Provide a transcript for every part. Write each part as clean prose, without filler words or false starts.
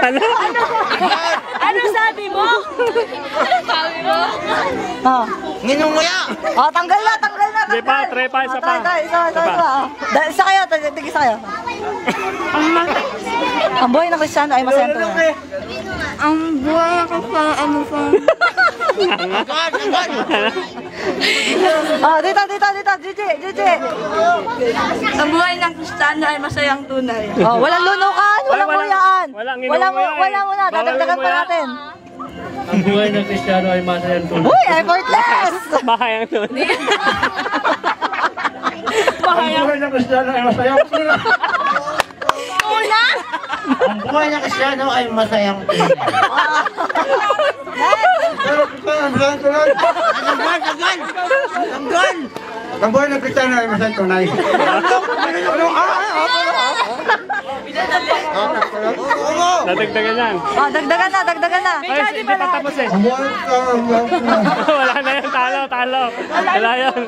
Ano sabi mo? Sabi mo? Oh. Nginunguya! Oh, tanggal na, tanggal na. Hindi pa, try pa, isa pa. Isa kayo, tig-isa kayo. Ang buhay ng Kristiyano ay masayang tunay. Ang buhay ko pa, ano pa? Oh, dito, Gigi. Ang buhay ng Kristiyano ay masayang tunay. Oh, walang lunukan, walang muyaan. Wala muna, dadagdagan pa natin. Ang buhay ng Kristiyano ay masayang tunay. Uy, effortless! Mahayang tunay. Ang buhay ng Kristiyano ay masayang tunay. Ang buhay ng Kristiyano ay masayang tunay. Ang buhay ng Kristiyano ay masayang tunay. Nadagdagan yan. Oh, dagdagan na. Ay, hindi pa tapos eh. Ang buhay Wala na yan, talo. Wala yan.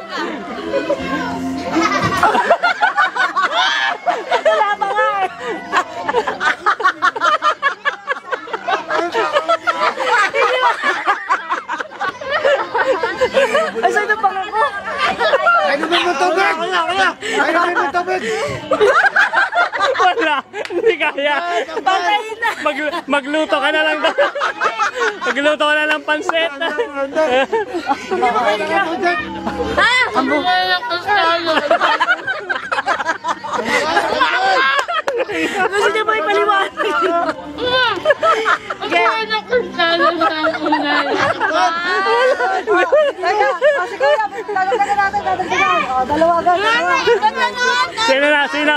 Wala pa nga eh. Asa ito pang ako? Ay, naman mo tubig! Ay, naman mo tubig! Wala, hindi kaya. Patayin na. Magluto ka na lang. Magluto ka na lang pansit. Ang buhay ng Kristiyano. Gusto niya ba ipaliwanag? Ang buhay ng Kristiyano ay masayang tunay. Kaya, kasi kuya, dadagdagan natin. Oh, dalawa agad.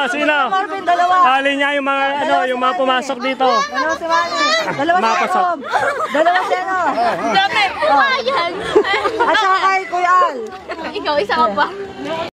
Sino? Marvin, dalawa. Hali niya yung mga pumasok dito. Dalawa si Manny. Dalawa si Mapasok. Arom. Dalawa si ano. Dami. Ayan. At saka kay Kuya Al. Ikaw, isa ka pa.